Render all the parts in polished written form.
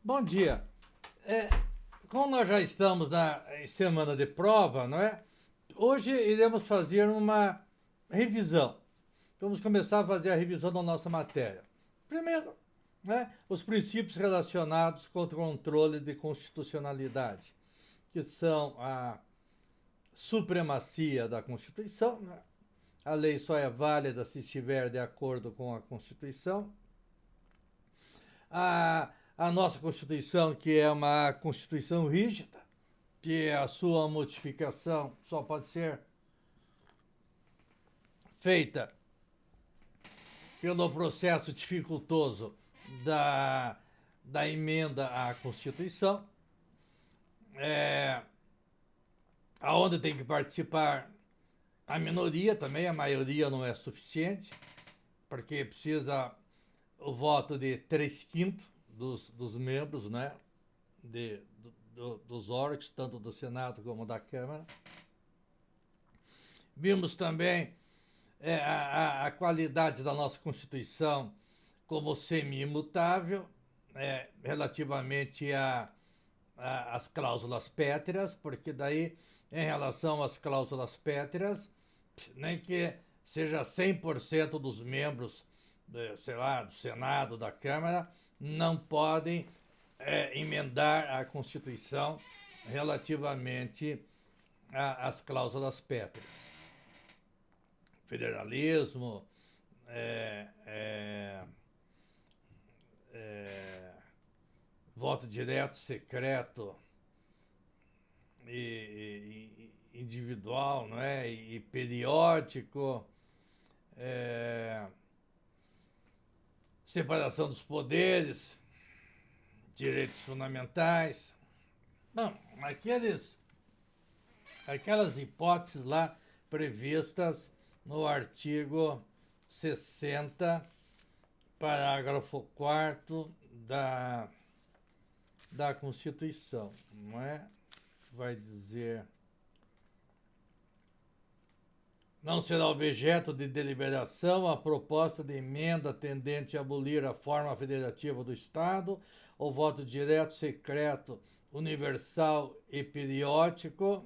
Bom dia. É, Como nós já estamos em semana de prova, não é? Hoje iremos fazer uma revisão. Vamos começar a fazer a revisão da nossa matéria. Primeiro, né, os princípios relacionados com o controle de constitucionalidade, que são a supremacia da Constituição, né? A lei só é válida se estiver de acordo com a Constituição. A nossa Constituição, que é uma Constituição rígida, que a sua modificação só pode ser feita pelo processo dificultoso da emenda à Constituição, é, onde tem que participar a minoria também, a maioria não é suficiente, porque precisa o voto de 3/5 dos membros, né, dos órgãos, tanto do Senado como da Câmara. Vimos também a qualidade da nossa Constituição como semi-imutável, relativamente às cláusulas pétreas, porque daí, em relação às cláusulas pétreas, nem que seja 100% dos membros, sei lá, do Senado, da Câmara, não podem emendar a Constituição relativamente às cláusulas pétreas. Federalismo, é, é, é, voto direto, secreto e individual, não é? E periódico, separação dos poderes, direitos fundamentais. Bom, aquelas hipóteses lá previstas no artigo 60, parágrafo 4º da Constituição, não é? Vai dizer: não será objeto de deliberação a proposta de emenda tendente a abolir a forma federativa do Estado, o voto direto, secreto, universal e periódico,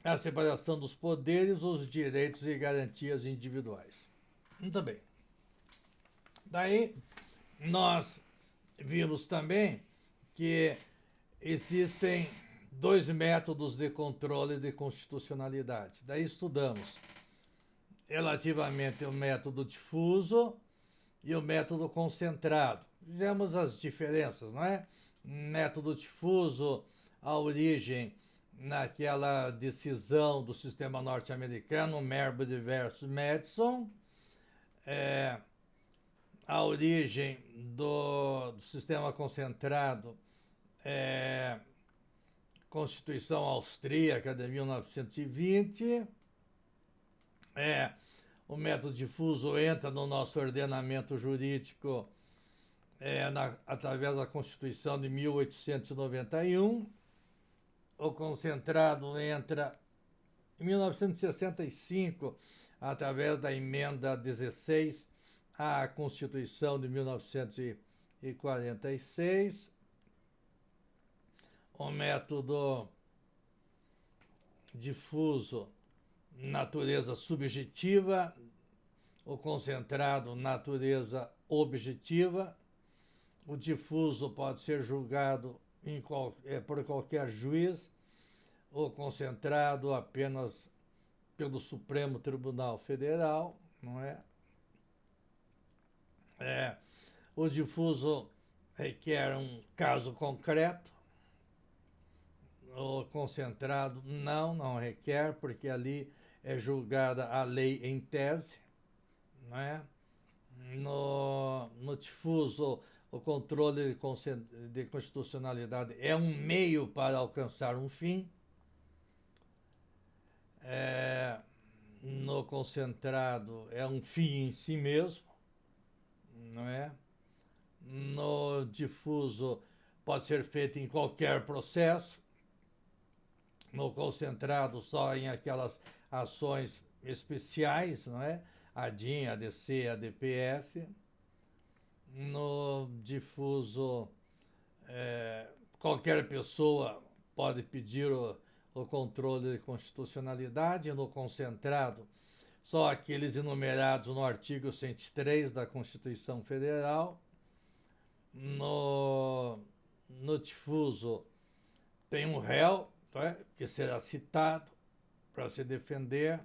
a separação dos poderes, os direitos e garantias individuais. Muito bem. Daí, nós vimos também que existem dois métodos de controle de constitucionalidade. Daí estudamos relativamente o método difuso e o método concentrado. Fizemos as diferenças, não é? Método difuso, a origem naquela decisão do sistema norte-americano, Marbury versus Madison, a origem do sistema concentrado, Constituição Austríaca de 1920, o método difuso entra no nosso ordenamento jurídico através da Constituição de 1891, o concentrado entra em 1965 através da emenda 16 à Constituição de 1946, o método difuso, natureza subjetiva, o concentrado, natureza objetiva. O difuso pode ser julgado por qualquer juiz, o concentrado apenas pelo Supremo Tribunal Federal, não é? O difuso requer um caso concreto, o concentrado não requer, porque ali é julgada a lei em tese, não é? No difuso, o controle de constitucionalidade é um meio para alcançar um fim. No concentrado, é um fim em si mesmo, não é? No difuso, pode ser feito em qualquer processo. No concentrado, só em aquelas ações especiais, não é? A DIN, a DC, a DPF. No difuso, qualquer pessoa pode pedir o controle de constitucionalidade. No concentrado, só aqueles enumerados no artigo 103 da Constituição Federal. No difuso, tem um réu, tá, que será citado para se defender.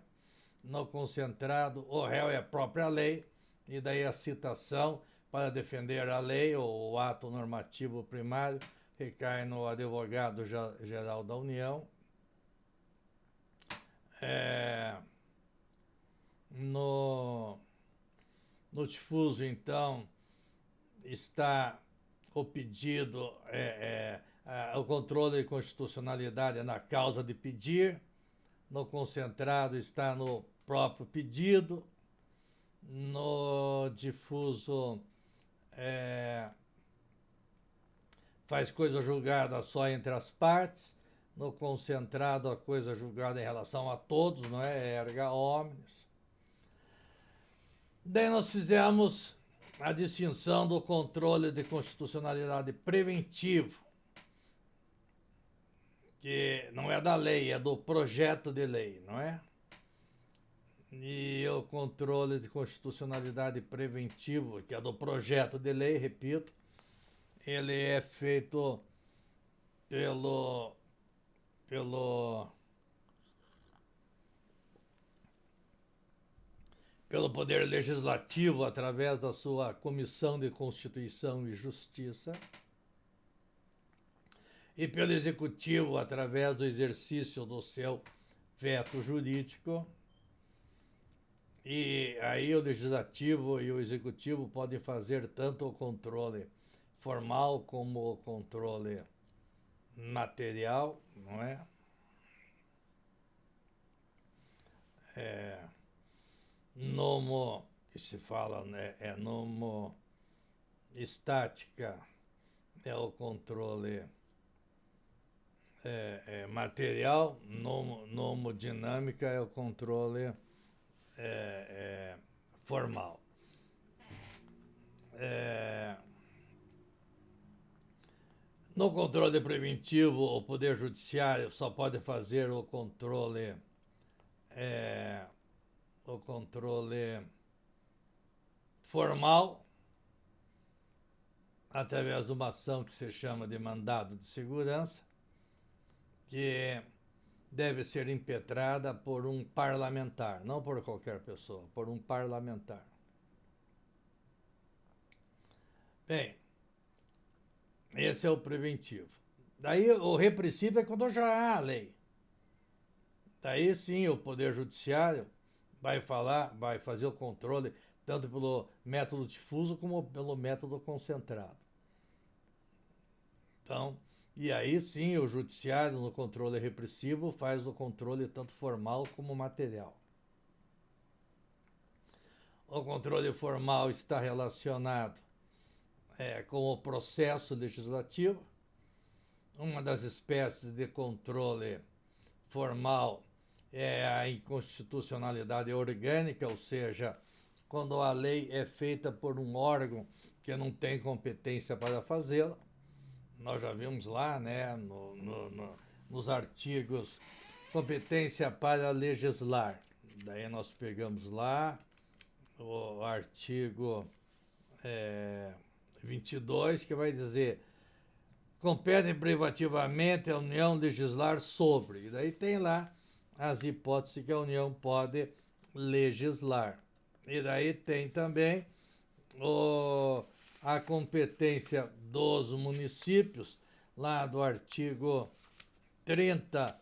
No concentrado, o réu é a própria lei, e daí a citação para defender a lei ou o ato normativo primário recai no advogado-geral da União. No difuso, então, está o pedido, o controle de constitucionalidade na causa de pedir. No concentrado está no próprio pedido. No difuso, faz coisa julgada só entre as partes. No concentrado, a coisa julgada em relação a todos, não é? Erga omnes. Daí nós fizemos a distinção do controle de constitucionalidade preventivo, que não é da lei, é do projeto de lei, não é? E o controle de constitucionalidade preventivo, que é do projeto de lei, repito, ele é feito pelo Poder Legislativo, através da sua Comissão de Constituição e Justiça, e pelo Executivo, através do exercício do seu veto jurídico. E aí o Legislativo e o Executivo podem fazer tanto o controle formal como o controle material, não é? Nomo, que se fala, né? Nomo estática é o controle material, nomo dinâmica é o controle formal. No controle preventivo, o Poder Judiciário só pode fazer o controle formal, através de uma ação que se chama de mandado de segurança, que deve ser impetrada por um parlamentar, não por qualquer pessoa, por um parlamentar. Bem, esse é o preventivo. Daí o repressivo é quando já há a lei. Daí sim o Poder Judiciário vai fazer o controle tanto pelo método difuso como pelo método concentrado. Então, e aí sim o Judiciário, no controle repressivo, faz o controle tanto formal como material. O controle formal está relacionado com o processo legislativo. Uma das espécies de controle formal é a inconstitucionalidade orgânica, ou seja, quando a lei é feita por um órgão que não tem competência para fazê-la. Nós já vimos lá, né, nos artigos, competência para legislar. Daí nós pegamos lá o artigo 22, que vai dizer: compete privativamente a União legislar sobre. E daí tem lá as hipóteses que a União pode legislar. E daí tem também a competência dos municípios, lá do artigo 30,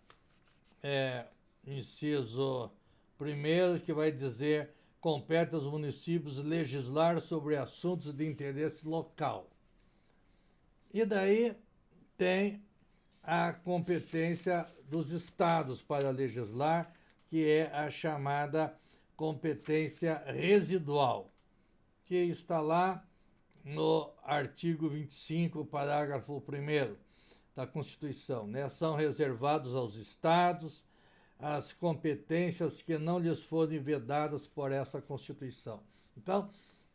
inciso 1º, que vai dizer: compete aos municípios legislar sobre assuntos de interesse local. E daí tem a competência dos estados para legislar, que é a chamada competência residual, que está lá no artigo 25, parágrafo 1º da Constituição, né? São reservados aos estados as competências que não lhes forem vedadas por essa Constituição. Então,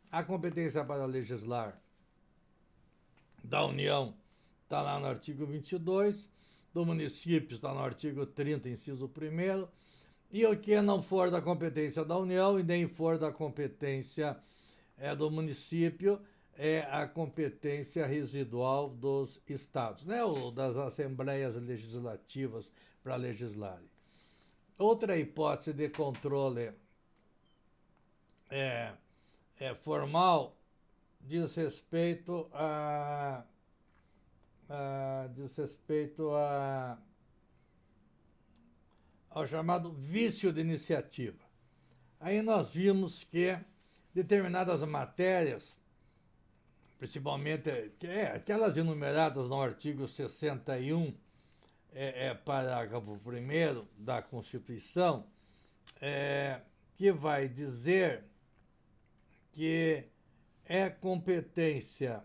a competência para legislar da União está lá no artigo 22, do município está no artigo 30, inciso 1º, e o que não for da competência da União e nem for da competência do município é a competência residual dos estados, né, ou das assembleias legislativas para legislarem. Outra hipótese de controle formal diz respeito ao chamado vício de iniciativa. Aí nós vimos que determinadas matérias, principalmente aquelas enumeradas no artigo 61, parágrafo 1º da Constituição, que vai dizer que é competência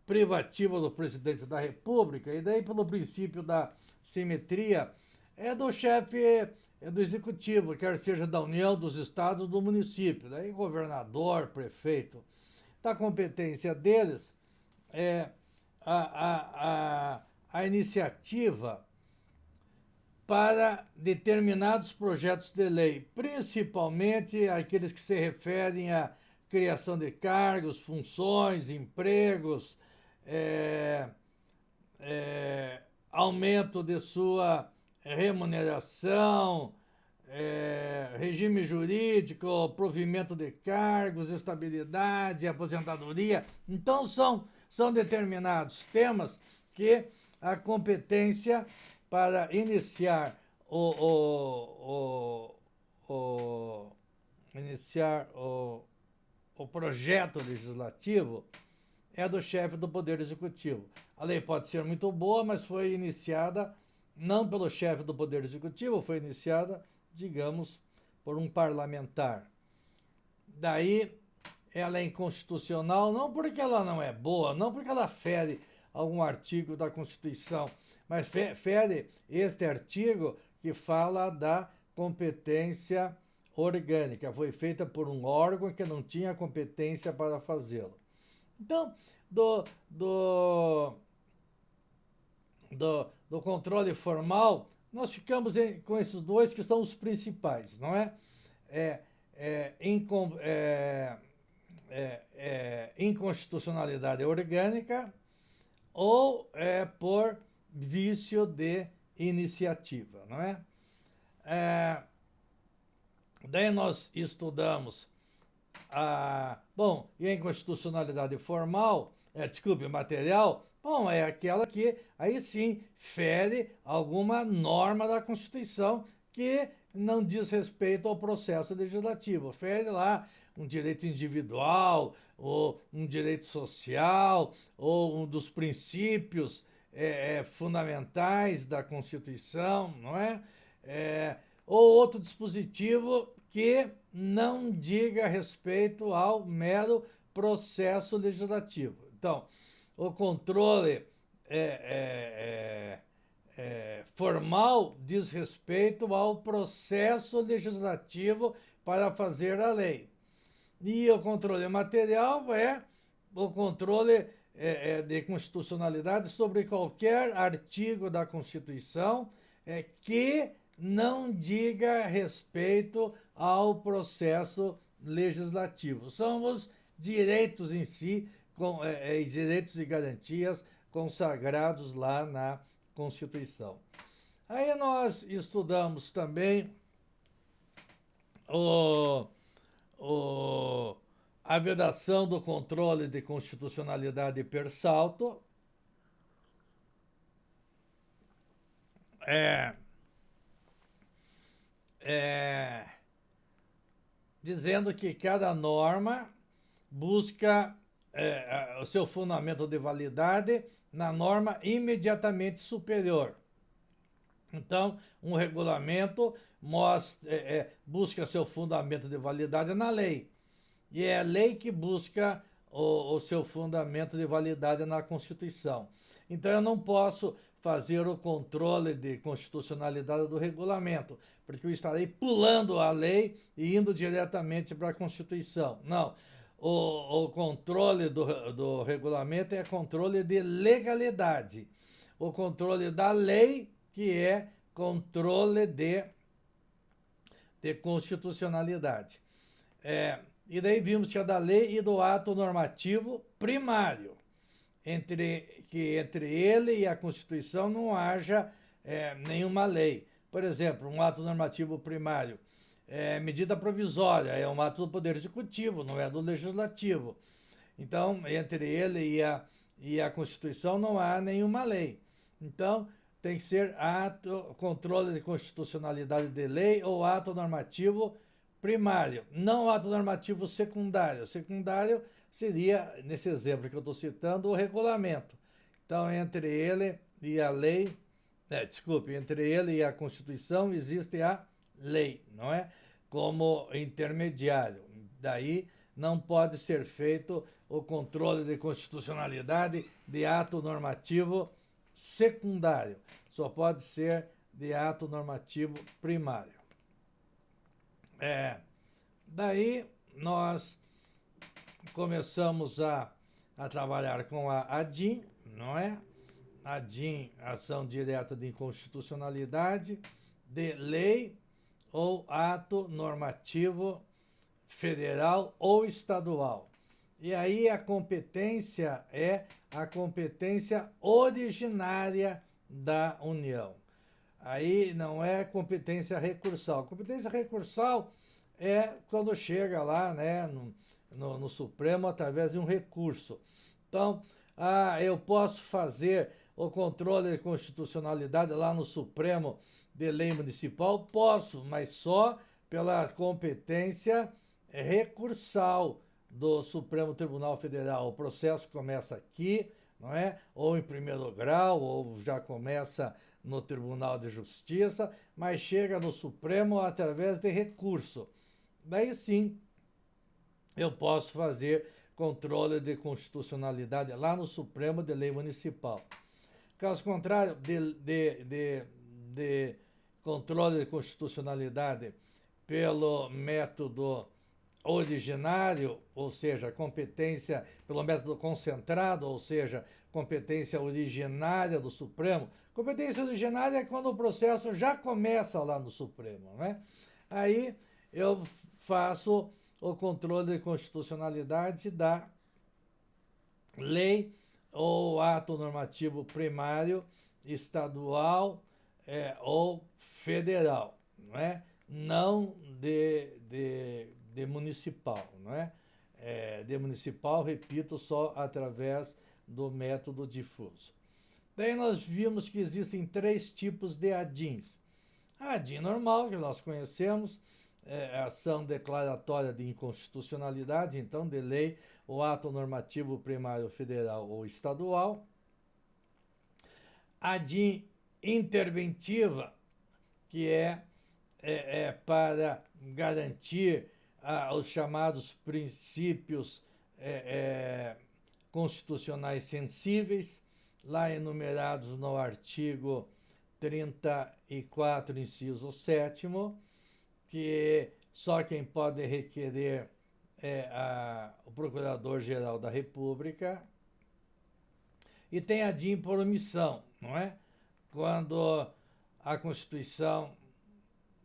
privativa do presidente da República, e daí pelo princípio da simetria, é do chefe do executivo, quer seja da União, dos estados, do município, daí governador, prefeito. Da competência deles é a iniciativa para determinados projetos de lei, principalmente aqueles que se referem à criação de cargos, funções, empregos, aumento de sua remuneração, regime jurídico, provimento de cargos, estabilidade, aposentadoria. Então, são determinados temas que a competência para iniciar o projeto legislativo é do chefe do Poder Executivo. A lei pode ser muito boa, mas foi iniciada não pelo chefe do Poder Executivo, foi iniciada, digamos, por um parlamentar. Daí ela é inconstitucional, não porque ela não é boa, não porque ela fere algum artigo da Constituição, mas fere este artigo que fala da competência orgânica. Foi feita por um órgão que não tinha competência para fazê-lo. Então, do controle formal, nós ficamos com esses dois que são os principais, não é? Inconstitucionalidade orgânica ou por vício de iniciativa, não é? Daí nós estudamos e a inconstitucionalidade formal, material, é aquela que, aí sim, fere alguma norma da Constituição que não diz respeito ao processo legislativo. Fere lá um direito individual, ou um direito social, ou um dos princípios fundamentais da Constituição, não é? Ou outro dispositivo que não diga respeito ao mero processo legislativo. Então, o controle formal diz respeito ao processo legislativo para fazer a lei. E o controle material é o controle de constitucionalidade sobre qualquer artigo da Constituição que não diga respeito ao processo legislativo. São os direitos em si, direitos e garantias consagrados lá na Constituição. Aí nós estudamos também a vedação do controle de constitucionalidade per salto, dizendo que cada norma busca o seu fundamento de validade na norma imediatamente superior. Então, um regulamento busca seu fundamento de validade na lei. E é a lei que busca o seu fundamento de validade na Constituição. Então, eu não posso fazer o controle de constitucionalidade do regulamento, porque eu estarei pulando a lei e indo diretamente para a Constituição. Não. o controle do regulamento é controle de legalidade. O controle da lei, que é controle de constitucionalidade. E daí vimos que é da lei e do ato normativo primário, que entre ele e a Constituição não haja nenhuma lei. Por exemplo, um ato normativo primário, medida provisória, é um ato do Poder Executivo, não é do Legislativo. Então, entre ele e a Constituição não há nenhuma lei. Então, tem que ser controle de constitucionalidade de lei ou ato normativo primário, não ato normativo secundário. Secundário seria, nesse exemplo que eu estou citando, o regulamento. Então, entre ele e a lei, entre ele e a Constituição existe a lei, não é? Como intermediário. Daí não pode ser feito o controle de constitucionalidade de ato normativo secundário. Só pode ser de ato normativo primário. Daí nós começamos a trabalhar com a ADIM, não é? ADIM, ação direta de inconstitucionalidade, de lei ou ato normativo federal ou estadual. E aí a competência é a competência originária da União. Aí não é competência recursal. Competência recursal é quando chega lá, né, no Supremo através de um recurso. Então, eu posso fazer o controle de constitucionalidade lá no Supremo de lei municipal? Posso, mas só pela competência recursal do Supremo Tribunal Federal. O processo começa aqui, não é? Ou em primeiro grau, ou já começa no Tribunal de Justiça, mas chega no Supremo através de recurso. Daí sim, eu posso fazer controle de constitucionalidade lá no Supremo de lei municipal. Caso contrário, de controle de constitucionalidade pelo método originário, ou seja, competência pelo método concentrado, ou seja, competência originária do Supremo. Competência originária é quando o processo já começa lá no Supremo, né? Aí eu faço o controle de constitucionalidade da lei ou ato normativo primário, estadual ou federal, não é? Não de municipal, não é? De municipal, repito, só através do método difuso. Daí nós vimos que existem 3 tipos de ADIMs. A ADIM normal, que nós conhecemos, ação declaratória de inconstitucionalidade, então, de lei ou ato normativo primário federal ou estadual. A ADIM interventiva, que é para garantir os chamados princípios constitucionais sensíveis, lá enumerados no artigo 34, inciso 7º, que só quem pode requerer o Procurador-Geral da República. E tem a ADIM por omissão, não é? Quando a Constituição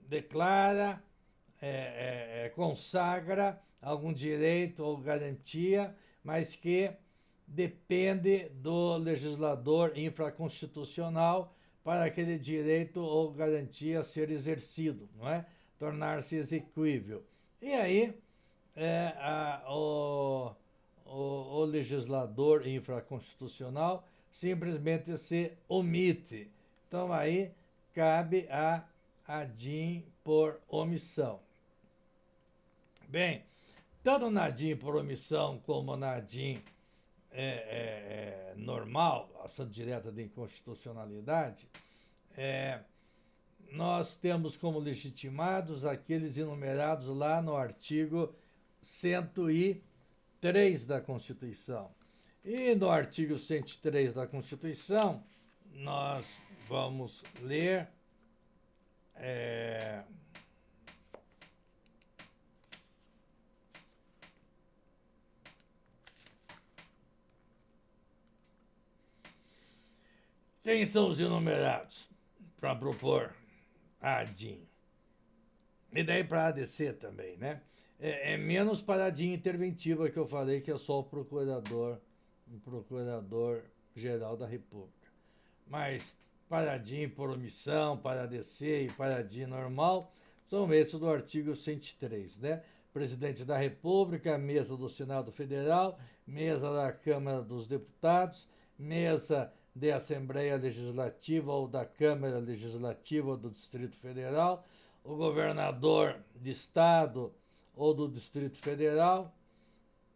declara, consagra algum direito ou garantia, mas que depende do legislador infraconstitucional para aquele direito ou garantia ser exercido, não é? Tornar-se exequível. E aí o legislador infraconstitucional simplesmente se omite. Então aí cabe a ADIM por omissão. Bem, tanto na ADIM por omissão como na ADIM normal, ação direta de inconstitucionalidade, nós temos como legitimados aqueles enumerados lá no artigo 103 da Constituição. E no artigo 103 da Constituição, nós vamos ler Quem são os enumerados para propor a ADIM? E daí para a ADC também, né? É menos para a ADIM interventiva que eu falei, que é só o Procurador-Geral da República. Mas para a ADIM por omissão, para a ADC e para a ADIM normal, são esses do artigo 103, né? Presidente da República, mesa do Senado Federal, mesa da Câmara dos Deputados, mesa de Assembleia Legislativa ou da Câmara Legislativa do Distrito Federal, o governador de estado ou do Distrito Federal,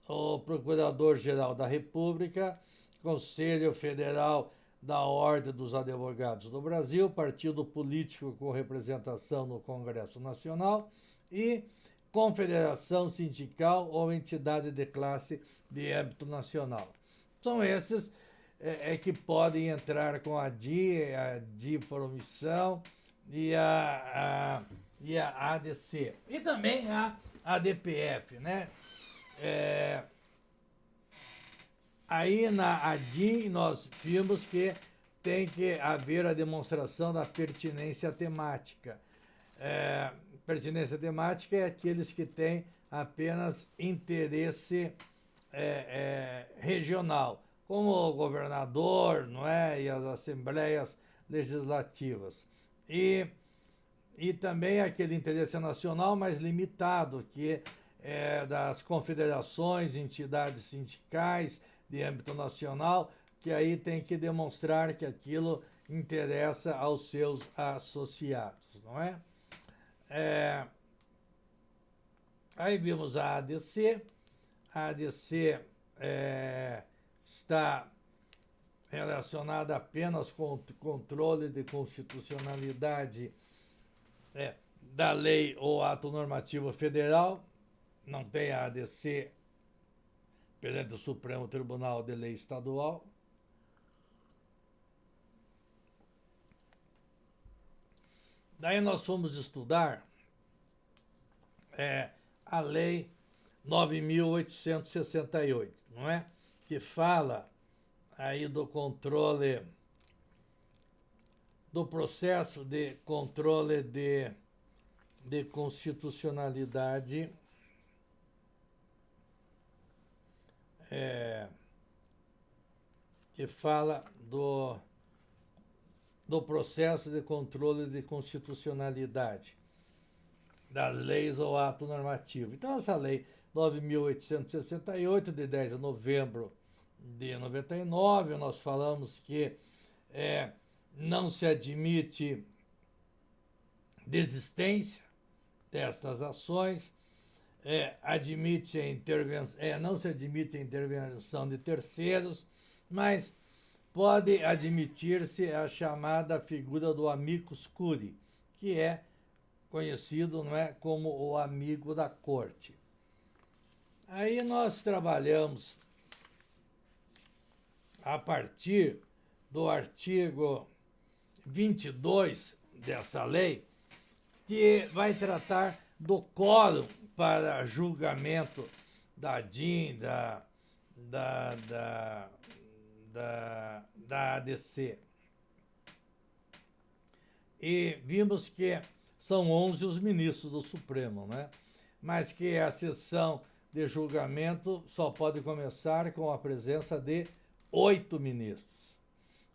o Procurador-Geral da República, Conselho Federal da Ordem dos Advogados do Brasil, partido político com representação no Congresso Nacional e confederação sindical ou entidade de classe de âmbito nacional. São esses que podem entrar com a DI por omissão e a ADC. E também a ADPF, né? Aí na ADIM nós vimos que tem que haver a demonstração da pertinência temática. Pertinência temática é aqueles que têm apenas interesse regional, como o governador, não é? E as assembleias legislativas. E também aquele interesse nacional mais limitado, que é das confederações, entidades sindicais de âmbito nacional, que aí tem que demonstrar que aquilo interessa aos seus associados, não é? Aí vimos a ADC. A ADC está relacionada apenas com o controle de constitucionalidade da lei ou ato normativo federal. Não tem a ADC perante o Supremo Tribunal de Lei Estadual. Daí nós fomos estudar a Lei 9.868, não é? Que fala aí do controle, do processo de controle de constitucionalidade que fala do processo de controle de constitucionalidade das leis ou ato normativo. Então, essa lei 9.868, de 10 de novembro de 99, nós falamos que não se admite desistência destas ações, não se admite a intervenção de terceiros, mas pode admitir-se a chamada figura do amicus curiae, que é conhecido, não é, como o amigo da corte. Aí nós trabalhamos a partir do artigo 22 dessa lei, que vai tratar do quórum para julgamento da DIN, da ADC. E vimos que são 11 os ministros do Supremo, né? Mas que a sessão de julgamento só pode começar com a presença de 8 ministros.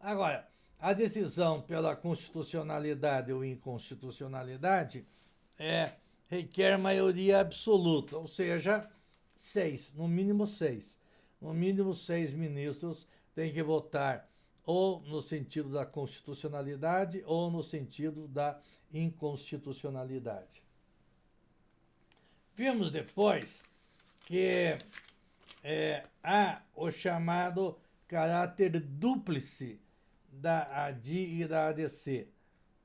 Agora, a decisão pela constitucionalidade ou inconstitucionalidade requer maioria absoluta, ou seja, 6, no mínimo 6. No mínimo 6 ministros têm que votar ou no sentido da constitucionalidade ou no sentido da inconstitucionalidade. Vimos depois que há o chamado caráter dúplice da ADI e da ADC.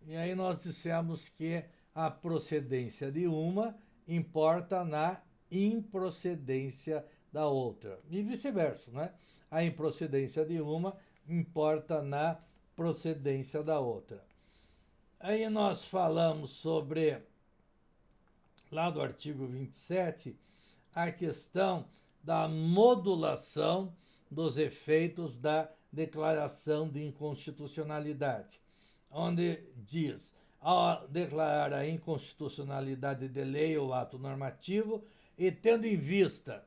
E aí nós dissemos que a procedência de uma importa na improcedência da outra. E vice-versa, né? A improcedência de uma importa na procedência da outra. Aí nós falamos sobre, lá do artigo 27, a questão da modulação dos efeitos da declaração de inconstitucionalidade, onde diz: ao declarar a inconstitucionalidade de lei ou ato normativo e tendo em vista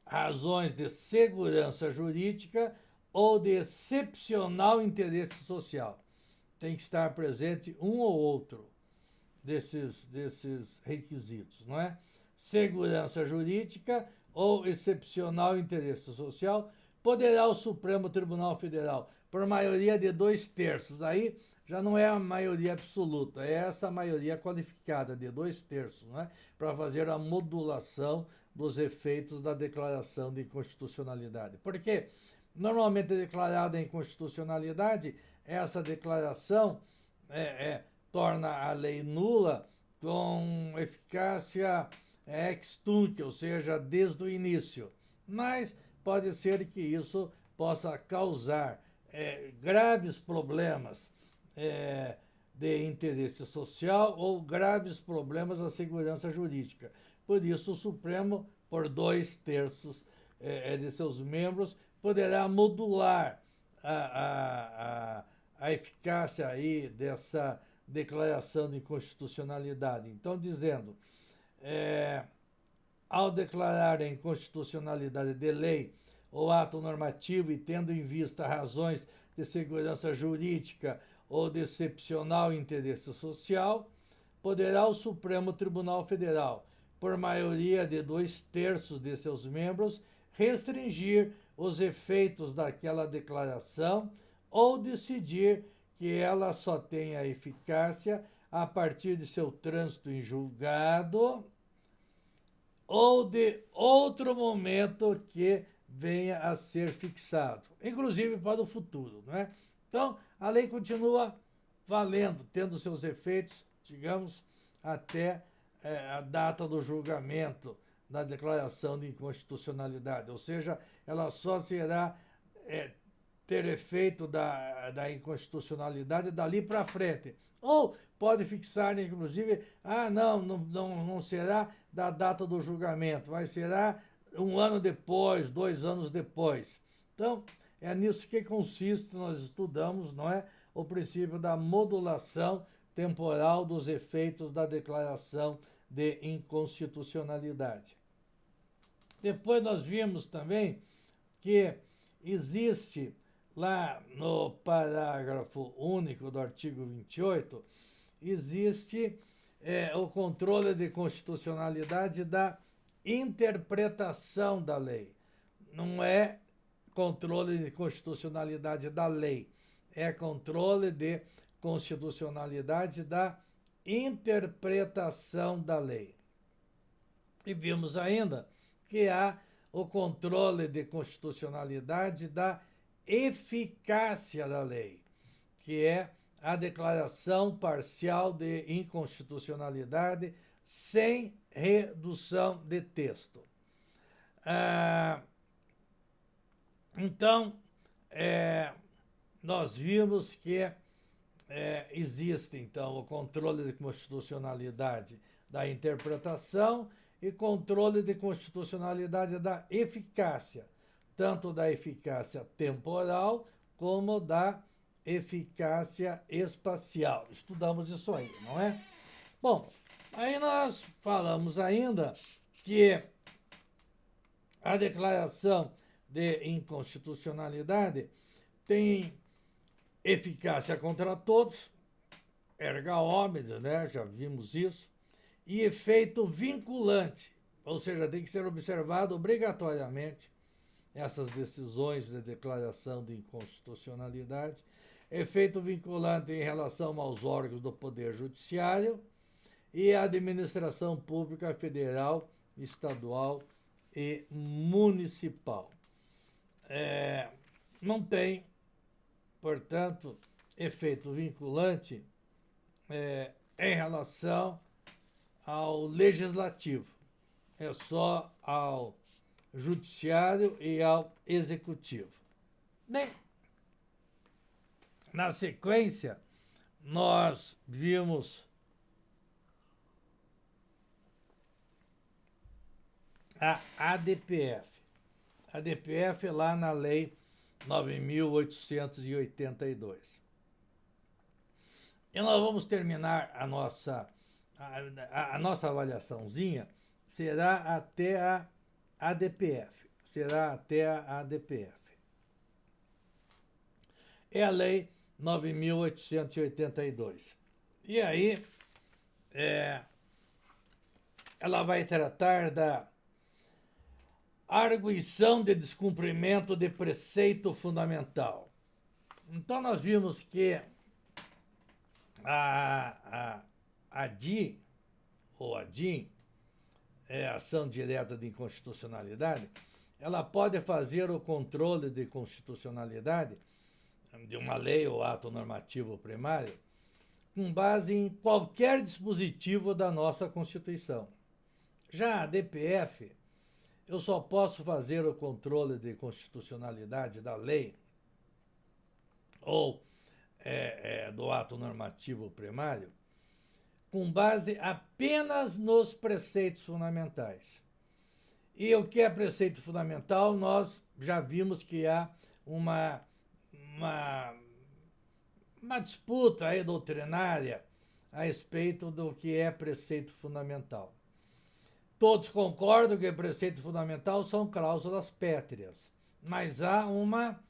razões de segurança jurídica ou de excepcional interesse social. Tem que estar presente um ou outro desses requisitos, não é? Segurança jurídica ou excepcional interesse social, poderá o Supremo Tribunal Federal, por maioria de 2/3, aí já não é a maioria absoluta, é essa maioria qualificada de 2/3, né, para fazer a modulação dos efeitos da declaração de inconstitucionalidade. Porque normalmente declarada a inconstitucionalidade, essa declaração torna a lei nula com eficácia ex tunc, ou seja, desde o início. Mas pode ser que isso possa causar graves problemas de interesse social ou graves problemas à segurança jurídica. Por isso, o Supremo, por 2/3 de seus membros, poderá modular a eficácia aí dessa declaração de inconstitucionalidade. Então, dizendo, ao declarar a inconstitucionalidade de lei ou ato normativo e tendo em vista razões de segurança jurídica ou de excepcional interesse social, poderá o Supremo Tribunal Federal, por maioria de 2/3 de seus membros, restringir os efeitos daquela declaração ou decidir que ela só tenha eficácia a partir de seu trânsito em julgado ou de outro momento que venha a ser fixado, inclusive para o futuro, não é? Então, a lei continua valendo, tendo seus efeitos, digamos, até a data do julgamento da declaração de inconstitucionalidade, ou seja, ela só será ter efeito da inconstitucionalidade dali para frente. Ou pode fixar, inclusive, não será da data do julgamento, mas será um ano depois, 2 anos depois. Então, é nisso que consiste, nós estudamos, não é? O princípio da modulação temporal dos efeitos da declaração de inconstitucionalidade. Depois nós vimos também que existe lá no parágrafo único do artigo 28, existe o controle de constitucionalidade da interpretação da lei. Não é controle de constitucionalidade da lei, é controle de constitucionalidade da interpretação da lei. E vimos ainda que há o controle de constitucionalidade da eficácia da lei, que é a declaração parcial de inconstitucionalidade sem redução de texto. Então, nós vimos que existe, então, o controle de constitucionalidade da interpretação e controle de constitucionalidade da eficácia, tanto da eficácia temporal como da eficácia espacial. Estudamos isso aí, não é? Bom, aí nós falamos ainda que a declaração de inconstitucionalidade tem eficácia contra todos, erga omnes, né? Já vimos isso, e efeito vinculante, ou seja, tem que ser observado obrigatoriamente essas decisões de declaração de inconstitucionalidade, efeito vinculante em relação aos órgãos do Poder Judiciário e à administração pública federal, estadual e municipal. Não tem, portanto, efeito vinculante em relação ao legislativo, é só ao judiciário e ao executivo. Bem, na sequência, nós vimos a ADPF. A ADPF lá na Lei 9.882. E nós vamos terminar a nossa avaliaçãozinha, será até a ADPF. Será até a ADPF. É a Lei 9.882. E aí, ela vai tratar da arguição de descumprimento de preceito fundamental. Então, nós vimos que a ADI, ou ADIM, ação direta de inconstitucionalidade, ela pode fazer o controle de constitucionalidade de uma lei ou ato normativo primário com base em qualquer dispositivo da nossa Constituição. Já a DPF, eu só posso fazer o controle de constitucionalidade da lei ou do ato normativo primário com base apenas nos preceitos fundamentais. E o que é preceito fundamental, nós já vimos que há uma disputa aí doutrinária a respeito do que é preceito fundamental. Todos concordam que preceito fundamental são cláusulas pétreas, mas há uma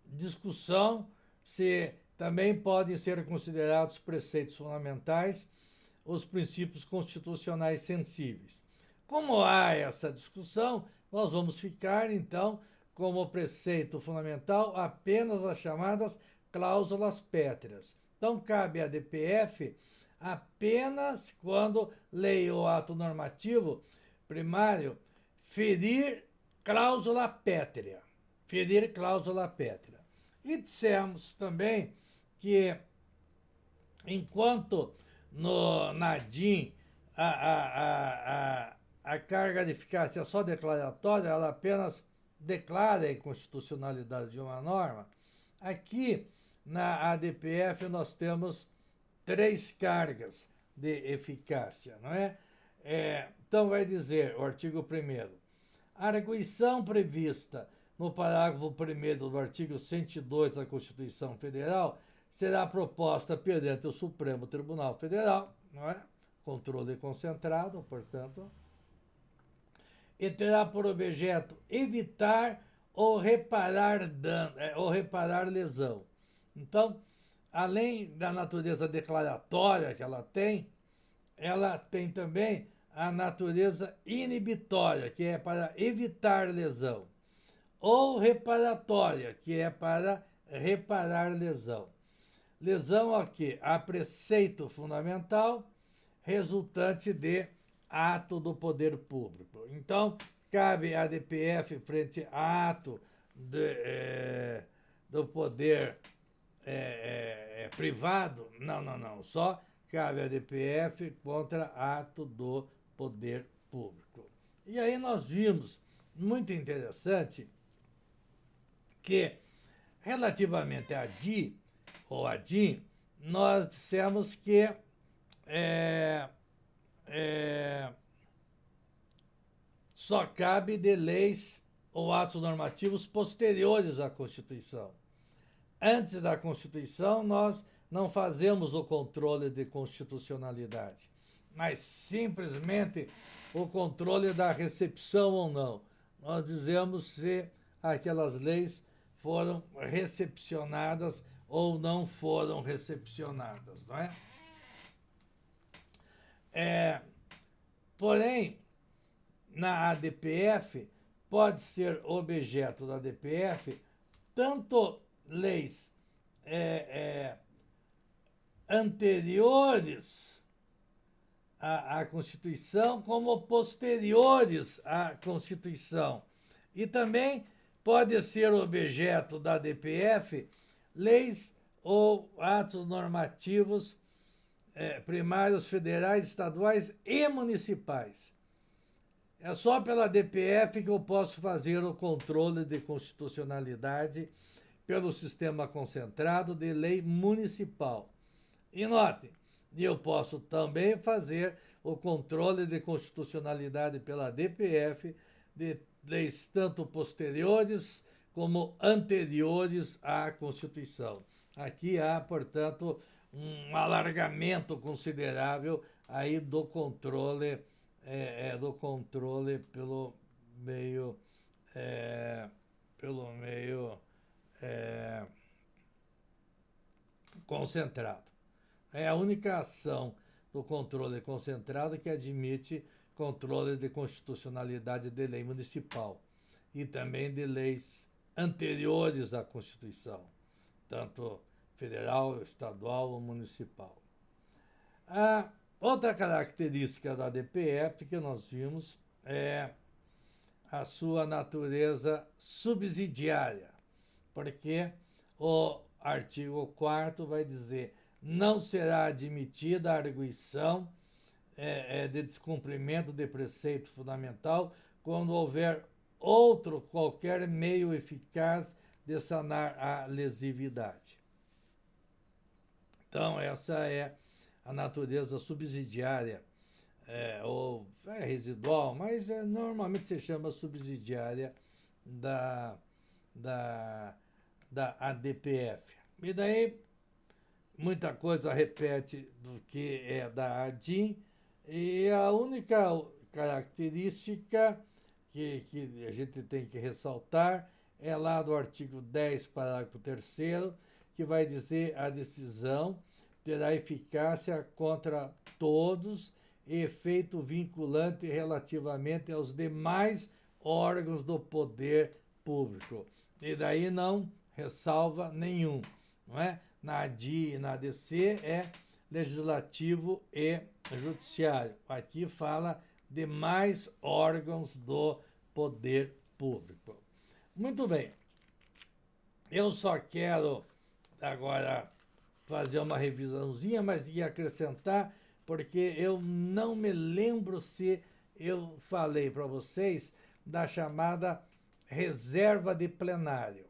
discussão se também podem ser considerados preceitos fundamentais os princípios constitucionais sensíveis. Como há essa discussão, nós vamos ficar, então, como preceito fundamental apenas as chamadas cláusulas pétreas. Então, cabe à DPF apenas quando lei ou ato normativo primário ferir cláusula pétrea. Ferir cláusula pétrea. E dissemos também que, enquanto no NADIM a carga de eficácia é só declaratória, ela apenas declara a inconstitucionalidade de uma norma, aqui na ADPF nós temos 3 cargas de eficácia, não é? Então vai dizer o artigo 1º, a arguição prevista no parágrafo 1º do artigo 102 da Constituição Federal será proposta perante o Supremo Tribunal Federal, não é? Controle concentrado, portanto, e terá por objeto evitar ou reparar dano, ou reparar lesão. Então, além da natureza declaratória que ela tem também a natureza inibitória, que é para evitar lesão, ou reparatória, que é para reparar lesão. Lesão a quê? A preceito fundamental resultante de ato do poder público. Então, cabe à DPF frente a ato do poder privado? Não. Só cabe à DPF contra ato do poder público. E aí nós vimos, muito interessante, que relativamente à DI ou à DIN, nós dissemos que só cabe de leis ou atos normativos posteriores à Constituição. Antes da Constituição, nós não fazemos o controle de constitucionalidade, mas simplesmente o controle da recepção ou não. Nós dizemos se aquelas leis foram recepcionadas ou não foram recepcionadas, não é? Porém, na ADPF, pode ser objeto da ADPF tanto leis anteriores à Constituição como posteriores à Constituição. E também pode ser objeto da ADPF leis ou atos normativos primários federais, estaduais e municipais. É só pela DPF que eu posso fazer o controle de constitucionalidade pelo sistema concentrado de lei municipal. E note, eu posso também fazer o controle de constitucionalidade pela DPF de leis tanto posteriores como anteriores à Constituição. Aqui há, portanto, um alargamento considerável aí do controle pelo meio pelo meio concentrado. É a única ação do controle concentrado que admite controle de constitucionalidade de lei municipal e também de leis anteriores à Constituição, tanto federal, estadual ou municipal. A outra característica da DPF que nós vimos é a sua natureza subsidiária, porque o artigo 4º vai dizer: não será admitida a arguição de descumprimento de preceito fundamental quando houver outro qualquer meio eficaz de sanar a lesividade. Então, essa é a natureza subsidiária, ou residual, mas normalmente se chama subsidiária da ADPF. E daí, muita coisa repete do que é da ADIM, e a única característica que a gente tem que ressaltar é lá do artigo 10, parágrafo 3º, que vai dizer: a decisão terá eficácia contra todos e efeito vinculante relativamente aos demais órgãos do poder público. E daí não ressalva nenhum, não é? Na ADI e na ADC é legislativo e judiciário. Aqui fala demais órgãos do poder público. Muito bem. Eu só quero agora fazer uma revisãozinha, mas ia acrescentar, porque eu não me lembro se eu falei para vocês da chamada reserva de plenário.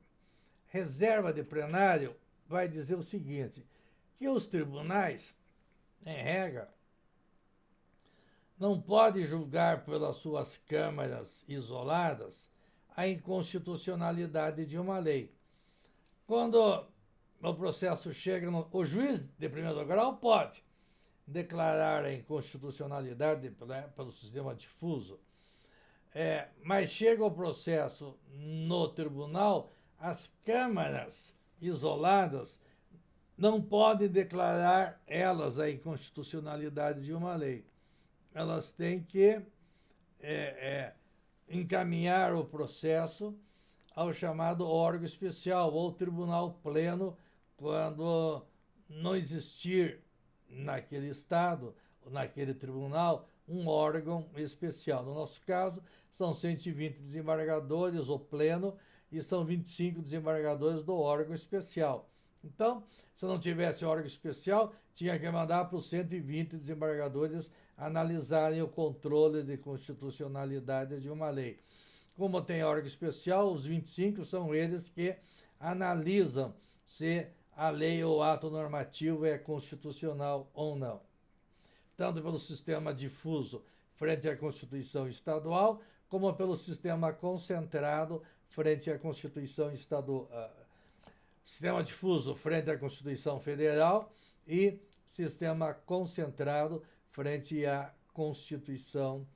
Reserva de plenário vai dizer o seguinte, que os tribunais, em regra, não podem julgar pelas suas câmaras isoladas a inconstitucionalidade de uma lei. Quando o processo chega, o juiz de primeiro grau pode declarar a inconstitucionalidade pelo sistema difuso, mas chega o processo no tribunal, as câmaras isoladas não podem declarar elas a inconstitucionalidade de uma lei. Elas têm que encaminhar o processo ao chamado órgão especial ou tribunal pleno, quando não existir naquele estado, naquele tribunal, um órgão especial. No nosso caso, são 120 desembargadores, o pleno, e são 25 desembargadores do órgão especial. Então, se não tivesse órgão especial, tinha que mandar para os 120 desembargadores analisarem o controle de constitucionalidade de uma lei. Como tem órgão especial, os 25 são eles que analisam se a lei ou ato normativo é constitucional ou não. Tanto pelo sistema difuso frente à Constituição Estadual, como pelo sistema concentrado frente à Constituição Estadual. Sistema difuso frente à Constituição Federal e sistema concentrado frente à Constituição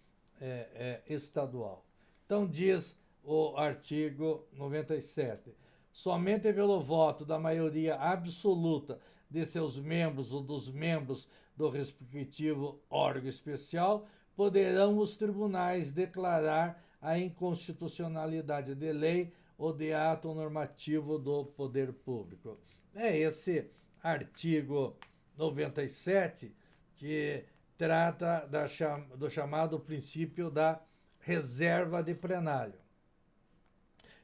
Estadual. Então, diz o artigo 97, somente pelo voto da maioria absoluta de seus membros ou dos membros do respectivo órgão especial poderão os tribunais declarar a inconstitucionalidade de lei ou de ato normativo do poder público. É esse artigo 97 que trata do chamado princípio da reserva de plenário,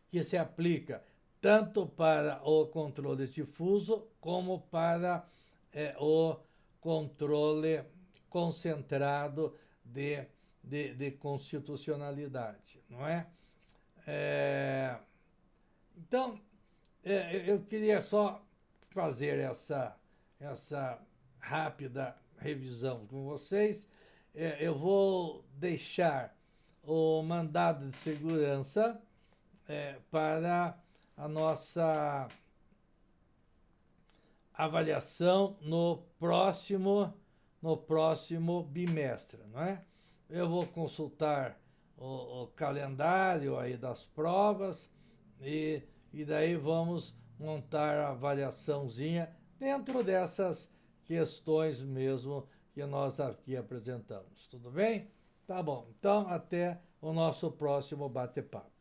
que se aplica tanto para o controle difuso como para o controle concentrado de constitucionalidade, não é? Então, eu queria só fazer essa rápida revisão com vocês. Eu vou deixar o mandado de segurança para a nossa avaliação no próximo bimestre, não é? Eu vou consultar o calendário aí das provas e daí vamos montar a avaliaçãozinha dentro dessas questões mesmo que nós aqui apresentamos. Tudo bem? Tá bom. Então, até o nosso próximo bate-papo.